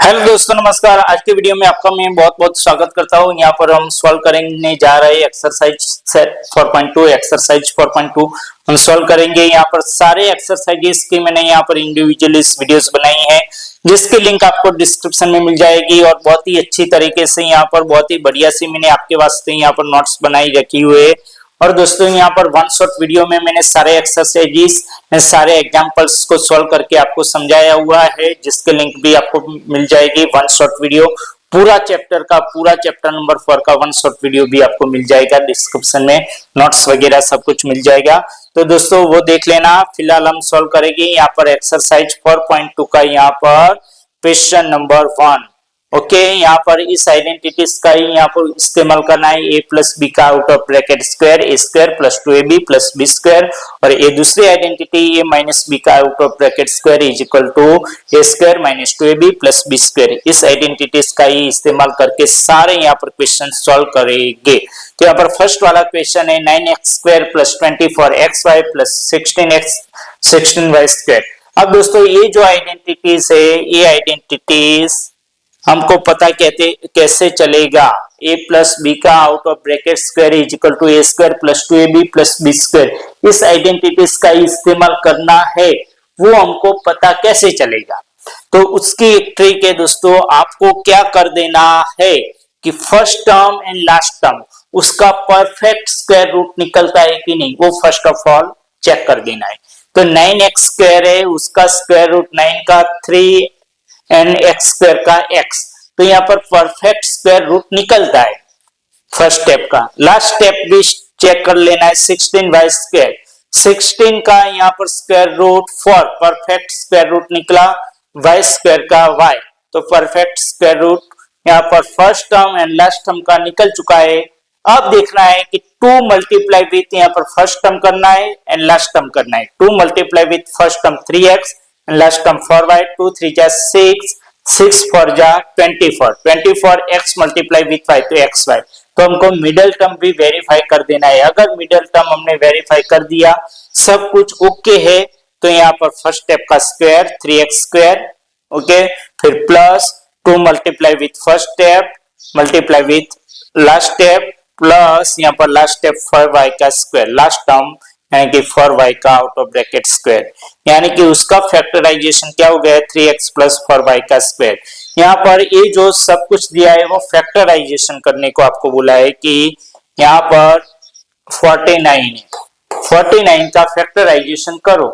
Hello दोस्तों, नमस्कार। आज के वीडियो में आपका मैं बहुत बहुत स्वागत करता हूं। यहाँ पर हम सॉल्व करने जा रहे हैं एक्सरसाइज सेट 4.2। एक्सरसाइज 4.2 हम सॉल्व करेंगे। यहाँ पर सारे एक्सरसाइजेस की मैंने यहाँ पर इंडिविजुअली वीडियोस बनाई हैं, जिसकी लिंक आपको डिस्क्रिप्शन में मिल जाएगी। और बहुत ही अच्छी तरीके से यहाँ पर बहुत ही बढ़िया सी मैंने आपके वास्ते यहाँ पर नोट्स बनाई रखी हुए है। और दोस्तों यहाँ पर वन शॉट वीडियो में मैंने सारे एक्सरसाइजेस सारे एग्जांपल्स को सॉल्व करके आपको समझाया हुआ है, जिसके लिंक भी आपको मिल जाएगी। वन शॉट वीडियो पूरा चैप्टर नंबर 4 का वन शॉट वीडियो भी आपको मिल जाएगा डिस्क्रिप्शन में। नोट्स वगैरह सब कुछ मिल जाएगा, तो दोस्तों वो देख लेना। फिलहाल हम सॉल्व करेंगे यहाँ पर एक्सरसाइज 4.2 का यहाँ पर क्वेश्चन नंबर 1। ओके, यहाँ पर इस आइडेंटिटीज का ही यहाँ पर इस्तेमाल करना है। a प्लस बी का out of bracket square a square plus 2ab plus b square, और ये दूसरी आइडेंटिटी a माइनस बी का out of bracket square is equal to a square minus 2ab plus b square. इस identities का ही इस्तेमाल करके सारे यहाँ पर क्वेश्चन सॉल्व करेंगे। तो यहाँ पर फर्स्ट वाला क्वेश्चन है 9x square plus 24xy plus 16y square. अब दोस्तों ये जो आइडेंटिटीज है, ये आइडेंटिटीज हमको पता कैसे चलेगा। a प्लस बी का out of bracket square is equal to a square plus 2ab plus b square. इस आइडेंटिटीज का इस्तेमाल करना है, वो हमको पता कैसे चलेगा। तो उसकी एक ट्रिक है दोस्तों, आपको क्या कर देना है कि first term and last term उसका परफेक्ट स्क्वायर रूट निकलता है कि नहीं, वो फर्स्ट ऑफ ऑल चेक कर देना है। तो 9x स्क्वायर है, उसका स्क्वायर रूट 9 का 3 एंड x स्क्वायर का x, तो यहाँ पर परफेक्ट स्क्वायर रूट निकलता है फर्स्ट स्टेप का। लास्ट स्टेप भी चेक कर लेना है 16y स्क्वायर। 16 का यहाँ पर square root 4, perfect square root निकला y स्क्वायर का y, तो परफेक्ट स्क्वायर रूट यहाँ पर first term and last term का निकल चुका है। अब देखना है कि 2 मल्टीप्लाई विथ यहाँ पर फर्स्ट टर्म करना है एंड लास्ट टर्म करना है। 2 multiply with first term 3x last term 4y, 2 3 जा 6, 6 4 जा 24, 24x मल्टीप्लाई विथ y तो xy। तो हमको मिडिल टर्म भी वेरीफाई कर देना है। अगर मिडिल टर्म हमने वेरीफाई कर दिया, सब कुछ ओके है, तो यहाँ पर फर्स्ट स्टेप का स्क्वायर 3x स्क्वायर, ओके, फिर plus 2 multiply with first step multiply with last step plus यहाँ पर लास्ट स्टेप 4y का स्क्वायर, लास्ट टर्म यानी कि 4y का आउट ऑफ ब्रैकेट स्क्वायर, यानी कि उसका फैक्टराइजेशन क्या हो गया 3x प्लस 4y का स्क्वायर। यहाँ पर ये जो सब कुछ दिया है वो फैक्टराइजेशन करने को आपको बोला है कि यहाँ पर 49 है, 49 का फैक्टराइजेशन करो।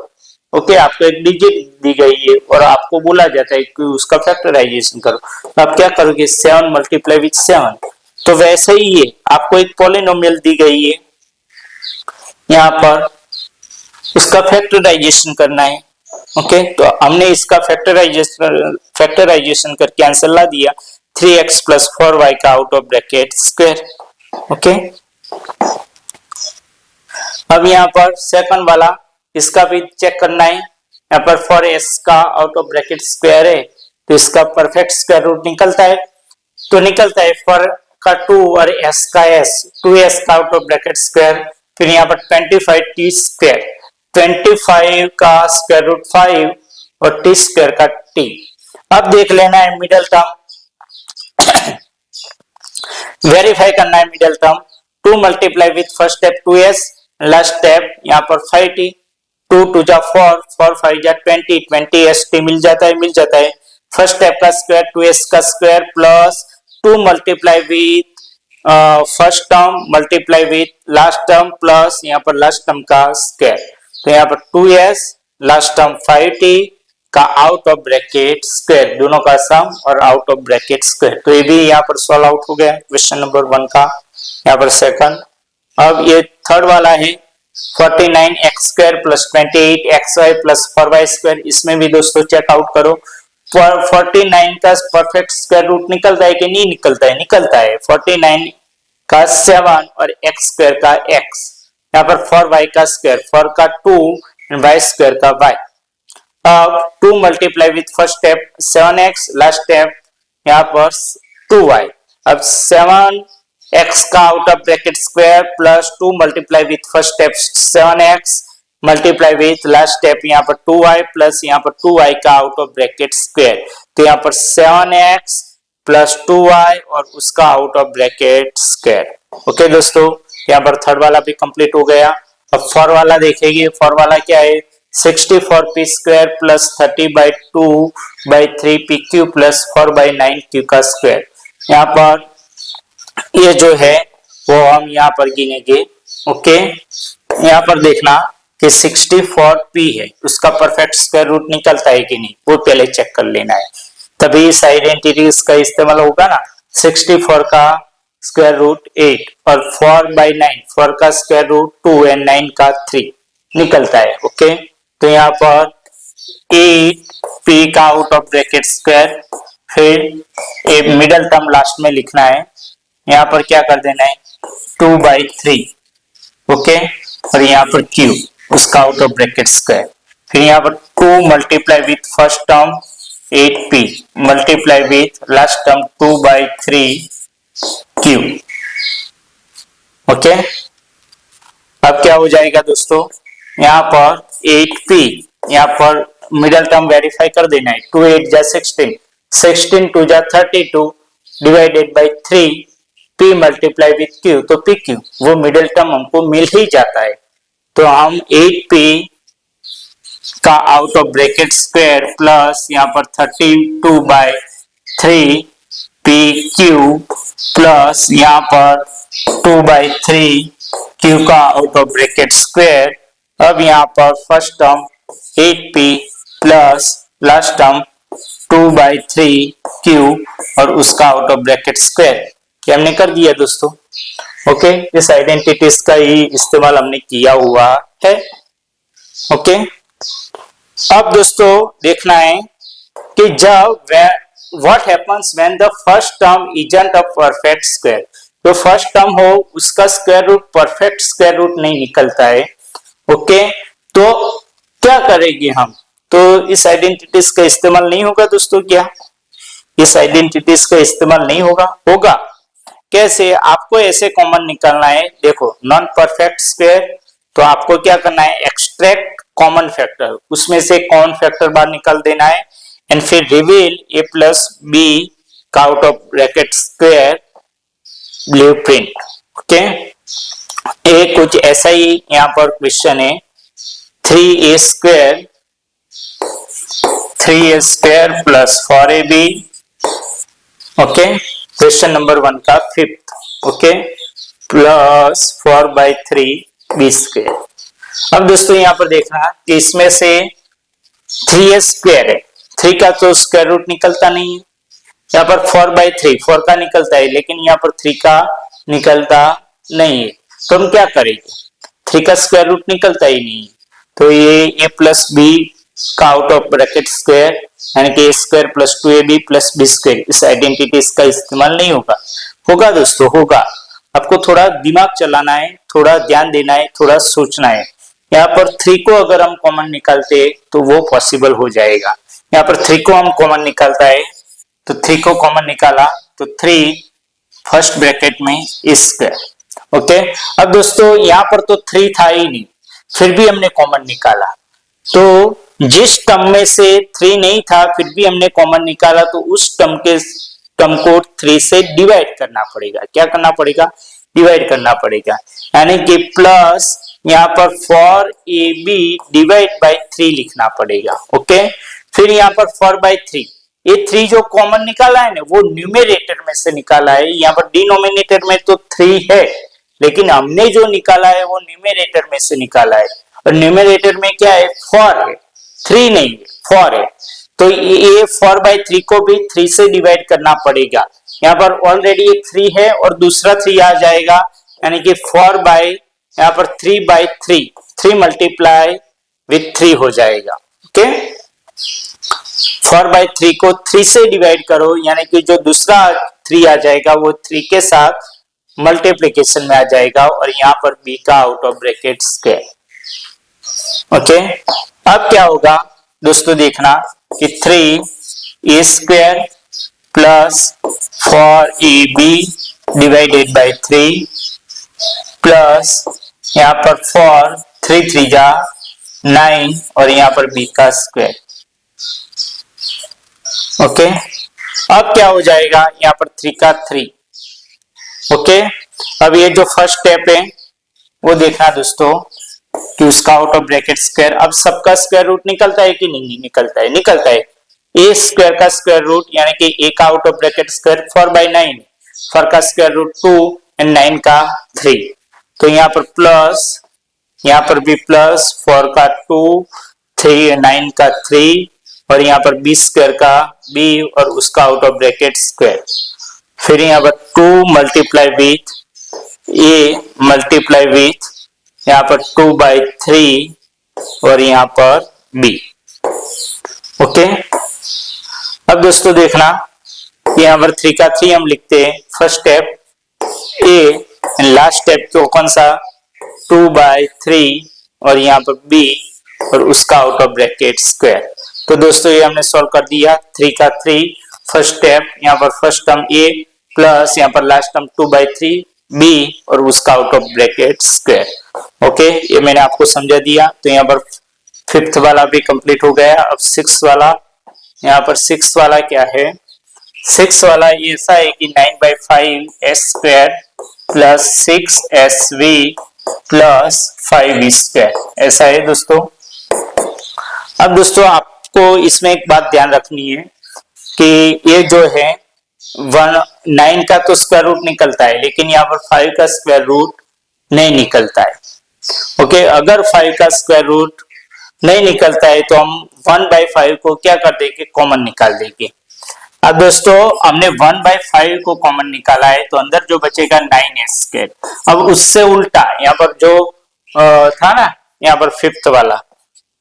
ओके, आपको एक डिजिट दी गई है और आपको बोला जाता है कि उसका फैक्टराइजेशन करो। तो आप क्या करोगे 7 मल्टीप्लाई विथ 7, तो वैसे ही ये आपको एक पॉलिनोमियल दी गई है, यहाँ पर उसका फैक्टराइजेशन करना है। ओके, तो हमने इसका फैक्टराइजेशन करके आंसर ला दिया 3x प्लस 4y का out of bracket square. Okay, अब यहाँ पर सेकंड वाला इसका भी चेक करना है। यहाँ पर 4s का आउट ऑफ ब्रैकेट स्क्वायर है, तो इसका परफेक्ट स्क्वायर रूट निकलता है, तो निकलता है 4 का 2 और s का s, 2s का आउट ऑफ ब्रैकेट स्क्वायर, फिर यहाँ पर 25t स्क्वायर, 25 का स्क्वायर रूट 5 और t स्क्वायर का t। अब देख लेना है मिडिल टर्म, वेरीफाई करना है middle term. 2 multiply with first step 2s, last step यहाँ पर 5t, 2 2 जा 4, 4 5 जा 20, 20st मिल जाता है। फर्स्ट स्टेप का स्क्वायर 2s का square plus 2 multiply with first term multiply with last term plus यहाँ पर लास्ट टर्म का स्क्वायर, तो यहाँ पर 2s लास्ट टर्म 5t का आउट ऑफ ब्रैकेट स्क्वायर, दोनों का सम और आउट ऑफ ब्रैकेट स्क्वायर। तो ये भी यहाँ पर सॉल्व आउट हो गया क्वेश्चन नंबर 1 का, यहाँ पर सेकंड। अब ये थर्ड वाला है 49x square plus 28xy plus 4y square. इसमें भी दोस्तों चेकआउट करो 49 का परफेक्ट स्क्वायर रूट निकलता है कि नहीं निकलता है, निकलता है। 49 का 7 और x स्क्वायर का x, यहाँ पर 4y का स्क्वायर, 4 का 2 एंड y स्क्वायर का y। अब 2 multiply with first step 7x, last step यहाँ पर 2y। अब 7x का out of bracket square plus 2 multiply with first step 7x multiply with last step यहाँ पर 2y प्लस यहाँ पर 2y का आउट ऑफ ब्रैकेट स्क्वायर। तो यहाँ पर 7x प्लस 2y और उसका out of bracket square. Okay दोस्तों, यहाँ पर थर्ड वाला भी कंप्लीट हो गया। अब फोर वाला देखेंगे। फोर वाला क्या है, 64p square plus 30/2/3 pq plus 4/9q का स्क्वायर। यहाँ पर ये जो है वो हम यहाँ पर गिनेंगे। ओके, यहाँ पर देखना कि 64p है, उसका परफेक्ट स्क्वायर रूट निकलता है कि नहीं, वो पहले चेक कर लेना है, तभी इस आइडेंटिटीज का इस्तेमाल होगा ना। 64 का स्क्वायर रूट 8 और 4/9, 4 का स्क्वायर रूट 2 एंड 9 का 3 निकलता है। ओके, तो यहाँ पर 8p का आउट ऑफ ब्रैकेट स्क्वायर, फिर एक मिडल टर्म लास्ट में लिखना है। यहाँ पर क्या कर देना है, 2/3। ओके, और यहाँ पर q, उसका आउट ऑफ ब्रैकेट स्क्वायर, फिर यहाँ पर 2 multiply with first term 8p multiply with last term 2/3q। Okay, अब क्या हो जाएगा दोस्तों, यहाँ पर 8p, यहाँ पर मिडल टर्म वेरीफाई कर देना है। 2 8 जा 16, 16 2 जा 32 divided by 3 p multiply with q, तो pq वो मिडिल टर्म हमको मिल ही जाता है। तो हम 8p का out of bracket square plus यहाँ पर 32/3 pq प्लस यहाँ पर 2/3 q का आउट ऑफ ब्रैकेट स्क्वायर। अब यहाँ पर first term 8p plus last term 2/3 q और उसका आउट ऑफ ब्रैकेट स्क्वायर, ये हमने कर दिया दोस्तों। ओके, इस आइडेंटिटीज का ही इस्तेमाल हमने किया हुआ है। ओके, अब दोस्तों देखना है कि जब what happens when the first term isn't a perfect square, जो फर्स्ट टर्म हो उसका square root perfect square root नहीं निकलता है। ओके, तो क्या करेंगे हम, तो इस आइडेंटिटीज का इस्तेमाल नहीं होगा दोस्तों। क्या इस आइडेंटिटीज का इस्तेमाल नहीं होगा? कैसे, आपको ऐसे कॉमन निकालना है। देखो, नॉन परफेक्ट स्क्वायर, तो आपको क्या करना है, एक्सट्रैक्ट कॉमन फैक्टर, उसमें से कॉमन फैक्टर बाहर निकाल देना है एंड फिर रिवील a प्लस b का out of bracket square blueprint. Okay, एक कुछ ऐसा ही यहाँ पर क्वेश्चन है, 3a square plus 4ab। Okay, question number 1 का 5th। Okay, plus 4/3b square. अब दोस्तों यहाँ पर देखना कि इसमें से 3a स्क्वायर है, 3 का तो स्क्वायर रूट निकलता नहीं है। यहाँ पर 4/3, 4 का निकलता है, लेकिन यहाँ पर 3 का निकलता नहीं है। तो हम क्या करेंगे, 3 का स्क्वायर रूट निकलता ही नहीं है, तो ये a प्लस b का आउट ऑफ ब्रैकेट स्क्वायर यानी कि a square plus 2ab plus b square, इस आइडेंटिटीज का इस्तेमाल नहीं होगा दोस्तों। होगा, आपको थोड़ा दिमाग चलाना है, थोड़ा ध्यान देना है, थोड़ा सोचना है। यहाँ पर 3 को अगर हम कॉमन निकालते तो वो पॉसिबल हो जाएगा। यहाँ पर 3 को हम कॉमन निकालता है, तो 3 को कॉमन निकाला तो 3 फर्स्ट ब्रैकेट में स्क्वायर। ओके, अब दोस्तों यहाँ पर तो 3 था ही नहीं, फिर भी हमने कॉमन निकाला, तो जिस टर्म में से 3 नहीं था फिर भी हमने कॉमन निकाला, तो उस टर्म को 3 से डिवाइड करना पड़ेगा। क्या करना पड़ेगा, डिवाइड करना पड़ेगा, यानी कि प्लस यहाँ पर 4ab डिवाइड बाई 3 लिखना पड़ेगा। ओके, फिर यहाँ पर 4/3, ये 3 जो कॉमन निकाला है ना वो न्यूमेरेटर में से निकाला है। यहाँ पर डिनोमिनेटर में तो 3 है, लेकिन हमने जो निकाला है वो न्यूमेरेटर में से निकाला है, और न्यूमेरेटर में क्या है, 4 है, 3 नहीं है, 4 है। तो ये 4/3 को भी 3 से डिवाइड करना पड़ेगा। यहाँ पर ऑलरेडी एक 3 है और दूसरा 3 आ जाएगा, यानी कि यहाँ पर 3/3, 3 मल्टीप्लाई विथ 3 हो जाएगा। ओके, 4/3 को 3 से डिवाइड करो, यानी कि जो दूसरा 3 आ जाएगा वो 3 के साथ मल्टीप्लीकेशन में आ जाएगा, और यहाँ पर b का out of bracket square. Okay, अब क्या होगा दोस्तों, देखना कि 3a square plus 4ab divided by 3 plus यहाँ पर 4, 3 3 जा 9 और यहाँ पर b का स्क्वायर। ओके, अब क्या हो जाएगा यहाँ पर 3 का 3। ओके, अब ये जो फर्स्ट स्टेप है वो देखना दोस्तों कि उसका आउट ऑफ ब्रैकेट स्क्वायर, अब सबका स्क्वायर रूट निकलता है कि नहीं निकलता है? निकलता है। ए स्क्वायर का स्क्वायर रूट यानी कि ए का आउट ऑफ ब्रैकेट स्क्वायर 4/9, 4 का स्क्वायर रूट 2 एंड 9 का 3। तो यहाँ पर प्लस, यहाँ पर भी प्लस 4 का 2, 3 9 का 3 और यहाँ पर बी स्क्वायर का बी और उसका आउट ऑफ ब्रैकेट स्क्वायर। फिर यहाँ पर 2 multiply with A multiply with यहाँ पर 2/3 और यहाँ पर b। ओके, अब दोस्तों देखना यहाँ पर 3 का 3 हम लिखते हैं first step a and last step तो कौन सा 2/3 और यहाँ पर b और उसका आउट ऑफ ब्रैकेट स्क्वायर। तो दोस्तों ये हमने सॉल्व कर दिया। 3 का 3 फर्स्ट स्टेप, यहाँ पर फर्स्ट टर्म a प्लस यहाँ पर लास्ट टर्म 2/3 b और उसका out of bracket square. Okay, ये मैंने आपको समझा दिया। तो यहाँ पर फिफ्थ वाला भी कंप्लीट हो गया। अब सिक्स वाला, यहाँ पर सिक्स वाला क्या है? सिक्स वाला ऐसा है कि 9/5 s square plus 6sv plus 5v square, ऐसा है दोस्तों। अब दोस्तों आपको इसमें एक बात ध्यान रखनी है कि ये जो है 9 का तो स्क्वायर रूट निकलता है, लेकिन यहाँ पर 5 का स्क्वायर रूट नहीं निकलता है। ओके, अगर 5 का स्क्वायर रूट नहीं निकलता है तो हम 1/5 को क्या कर देंगे? कॉमन निकाल देंगे। अब दोस्तों हमने 1/5 को कॉमन निकाला है तो अंदर जो बचेगा 9s स्क्वायर। अब उससे उल्टा यहाँ पर जो था ना, यहाँ पर फिफ्थ वाला,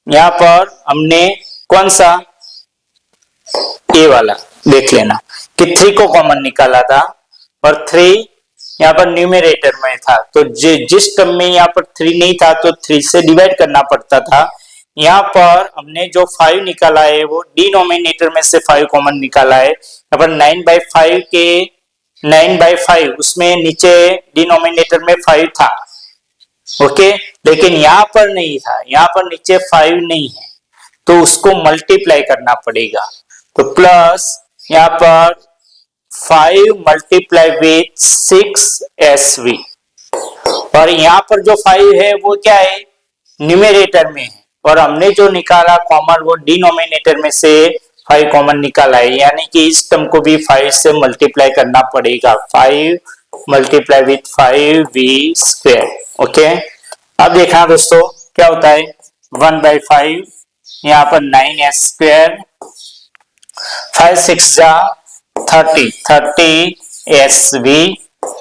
यहाँ पर हमने कौन सा ए वाला देख लेना कि 3 को कॉमन निकाला था और 3 यहाँ पर न्यूमरेटर में था, तो जिस टर्म में यहाँ पर 3 नहीं था तो 3 से डिवाइड करना पड़ता था। यहाँ पर हमने जो 5 निकाला है वो डिनोमिनेटर में से 5 कॉमन निकाला है। यहाँ पर 9/5 के 9/5 उसमें नीचे डिनोमिनेटर में 5 था। ओके, लेकिन यहाँ पर नहीं था, यहाँ पर नीचे 5 नहीं है तो उसको मल्टीप्लाई करना पड़ेगा। तो प्लस यहाँ पर 5 मल्टीप्लाई विथ 6sv और यहाँ पर जो 5 है वो क्या है? न्यूमरेटर में है और हमने जो निकाला कॉमन वो डिनोमिनेटर में से 5 कॉमन निकाला है, यानी कि इस टर्म को भी 5 से मल्टीप्लाई करना पड़ेगा। 5 multiply with 5v square. Okay, अब देखना दोस्तों क्या होता है 1/5 यहाँ पर 9s स्क्वायर, 5 6 जा 30sv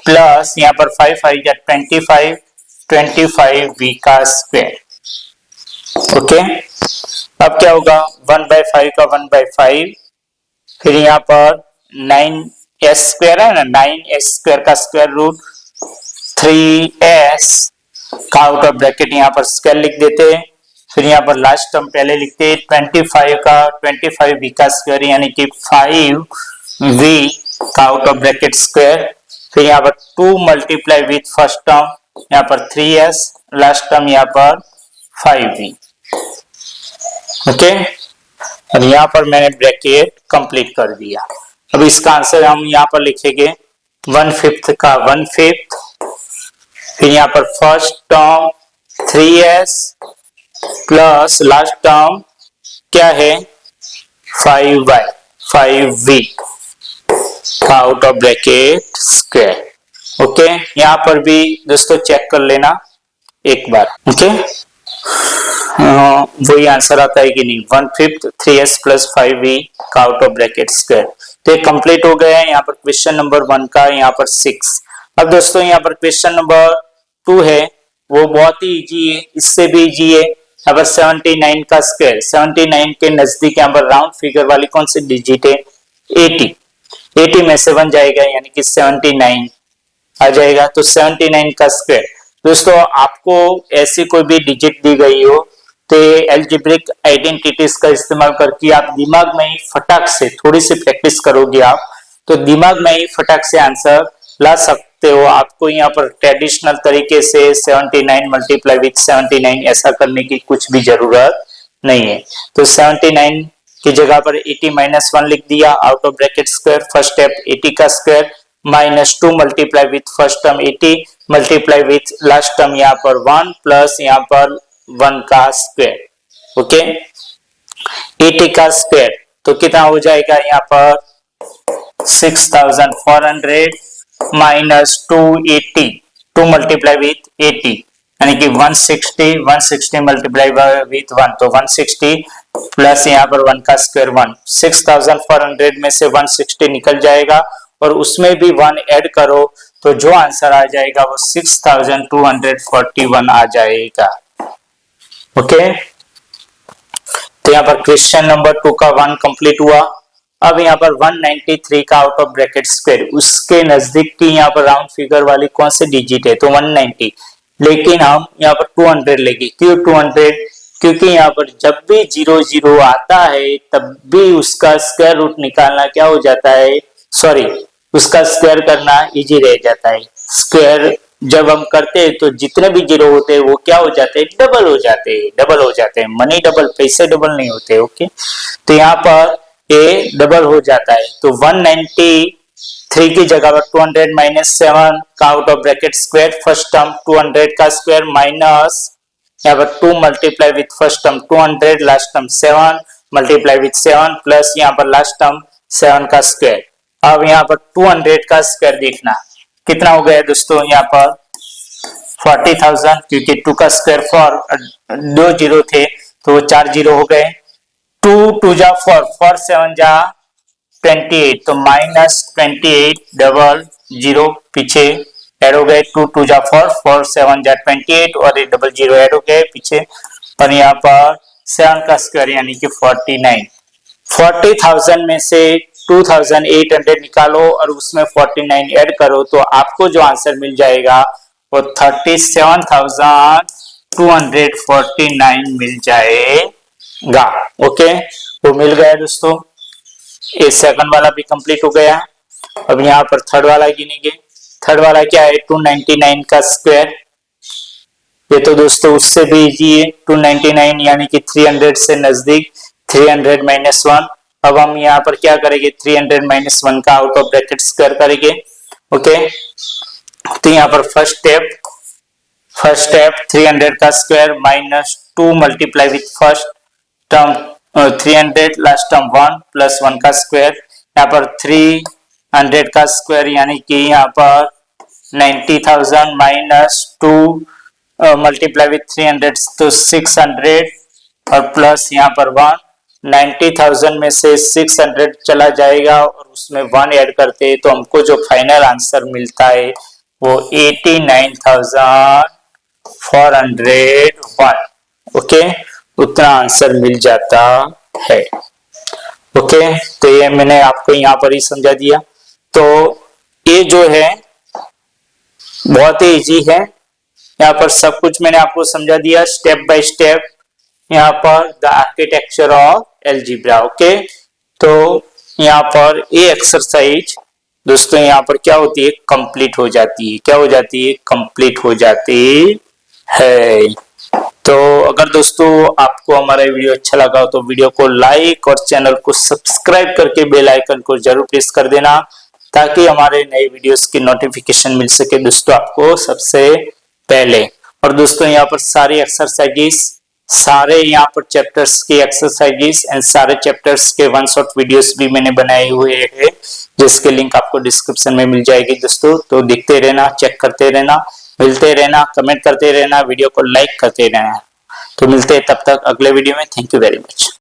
प्लस यहाँ पर 5 5 जा 25v का स्क्वायर। ओके, अब क्या होगा 1/5 का 1/5, फिर यहाँ पर 9s स्क्वायर है ना, 9s स्क्वायर का स्क्वायर रूट 3s का आउट ऑफ ब्रैकेट यहाँ पर स्क्वायर लिख देते हैं। फिर यहाँ पर लास्ट टर्म पहले लिखते हैं 25 का 25v का स्क्वायर यानी कि 5v का आउट ऑफ ब्रैकेट स्क्वायर। फिर यहाँ पर 2 मल्टीप्लाई विथ फर्स्ट टर्म यहाँ पर 3s, लास्ट टर्म यहाँ पर 5v। ओके, अब यहाँ पर मैंने ब्रैकेट कंप्लीट कर दिया। अब इसका आंसर हम यहाँ पर लिखेंगे 1/5 का 1/5, फिर यहाँ पर first term 3s plus last term क्या है 5v out of bracket square. Okay, यहाँ पर भी दोस्तों चेक कर लेना एक बार। ओके, वही आंसर आता है कि नहीं 1/5 3s प्लस 5v का आउट ऑफ ब्रैकेट स्क्वायर। तो ये कंप्लीट हो गया है यहाँ पर क्वेश्चन नंबर 1 का, यहाँ पर 6। अब दोस्तों यहाँ पर क्वेश्चन नंबर 2 है वो बहुत ही इजी है, इससे भी इजी है। यहाँ पर 79 का स्क्वायर, 79 के नजदीक यहाँ पर राउंड फिगर वाली कौन सी डिजिट है 80, 80 में से 1 जाएगा यानी कि 79 आ जाएगा। तो 79 का स्क्वायर दोस्तों आपको ऐसी कोई भी डिजिट दी गई हो तो एल्जेब्रिक आइडेंटिटीज का इस्तेमाल करके आप दिमाग में ही फटाक से थोड़ी सी प्रैक्टिस करोगे आप तो दिमाग में ही फटाक से आंसर ला सकते हो। आपको यहाँ पर ट्रेडिशनल तरीके से 79 मल्टीप्लाई विथ 79 ऐसा करने की कुछ भी जरूरत नहीं है। तो 79 की जगह पर 80 माइनस 1 लिख दिया, out of bracket square, first step 80 का square minus 2 multiply with first term 80 multiply with last term यहाँ पर 1 प्लस यहाँ पर 1 का स्क्वायर, ओके 80 का स्क्वायर तो कितना हो जाएगा यहाँ पर 6400 माइनस 280 2 मल्टीप्लाई विथ 80 यानी कि 160 मल्टीप्लाई विथ 1 तो 160 प्लस यहाँ पर 1 का स्क्वायर 1 6400 में से 160 निकल जाएगा और उसमें भी 1 ऐड करो तो जो आंसर आ जाएगा वो 6241 आ जाएगा, ओके। तो यहाँ पर क्वेश्चन नंबर 2 का 1 कंप्लीट हुआ। अब यहाँ पर 193 का आउट ऑफ ब्रैकेट स्क्वायर, उसके नजदीक की यहाँ पर राउंड फिगर वाली कौन सी डिजिट है तो 190, लेकिन हम यहाँ पर 200 लेंगे। क्यों 200? क्योंकि यहाँ पर जब भी 00 आता है तब भी उसका स्क्वायर रूट निकालना क्या हो जाता है, सॉरी उसका स्क्वायर करना इजी रह जाता है। स्क्वायर जब हम करते हैं तो जितने भी जीरो होते हैं वो क्या हो जाते हैं, डबल हो जाते हैं, मनी डबल, पैसे डबल नहीं होते, ओके। तो यहाँ पर ए डबल हो जाता है तो 193 की जगह पर 200 माइनस 7 का out of bracket square, first term 200 का स्क्वायर माइनस यहाँ पर 2 multiply with first term 200, last term 7 multiply with 7 plus यहाँ पर लास्ट टर्म 7 का स्क्वायर। अब यहाँ पर 200 का स्क्वायर देखना कितना हो गया दोस्तों, यहाँ पर 40,000 क्योंकि 2 का स्क्वायर 4 दो जीरो थे तो 4 जीरो हो गए, 2 2 जा 4 7 जा 28 तो माइनस 28 डबल जीरो पीछे ऐड हो गए, 2 2 जा 4 7 जा 28 और एक डबल जीरो ऐड हो गए पीछे और यहाँ पर 7 का स्क्वायर यानी कि 49। 40,000 में से 2,800 निकालो और उसमें 49 ऐड करो तो आपको जो आंसर मिल जाएगा वो 37,249 मिल जाएगा, ओके। वो मिल गया दोस्तों, ये सेकंड वाला भी कंप्लीट हो गया। अब यहाँ पर थर्ड वाला गिनेंगे। थर्ड वाला क्या है, 299 का स्क्वायर, ये तो दोस्तों उससे भी इजी है, 299 यानी कि 300 से नजदीक, 300 माइनस 1। अब हम यहाँ पर क्या करेंगे, 300 माइनस 1 का आउट ऑफ ब्रैकेट स्क्वायर करेंगे, ओके। तो यहाँ पर फर्स्ट स्टेप 300 का square minus 2 multiply with first term 300 last term 1 plus 1 का स्क्वायर, यहाँ पर 300 का स्क्वायर यानी कि यहाँ पर 90,000 माइनस 2 मल्टीप्लाई विथ 300 तो 600 और प्लस यहाँ पर 1, 90,000 में से 600 चला जाएगा और उसमें 1 ऐड करते हैं तो हमको जो फाइनल आंसर मिलता है वो 89,401, ओके, उतना आंसर मिल जाता है, ओके। तो ये मैंने आपको यहाँ पर ही समझा दिया। तो ये जो है बहुत ही इजी है, यहाँ पर सब कुछ मैंने आपको समझा दिया स्टेप बाय स्टेप, यहाँ पर the architecture of algebra, okay. तो यहाँ पर ये एक्सरसाइज दोस्तों यहाँ पर क्या होती है, कंप्लीट हो जाती है, क्या हो जाती है, कंप्लीट हो जाती है। तो अगर दोस्तों आपको हमारा वीडियो अच्छा लगा हो तो वीडियो को लाइक और चैनल को सब्सक्राइब करके बेल आइकन को जरूर प्रेस कर देना ताकि हमारे नए वीडियोस की नोटिफिकेशन मिल सके दोस्तों आपको सबसे पहले। और दोस्तों यहाँ पर सारी एक्सरसाइजेस, सारे यहाँ पर चैप्टर्स की एक्सरसाइजेस एंड सारे चैप्टर्स के वन शॉट वीडियोस भी मैंने बनाए हुए हैं जिसके लिंक आपको डिस्क्रिप्शन में मिल जाएगी दोस्तों। तो देखते रहना, चेक करते रहना, मिलते रहना, कमेंट करते रहना, वीडियो को लाइक करते रहना। तो मिलते हैं तब तक अगले वीडियो में। Thank you very much.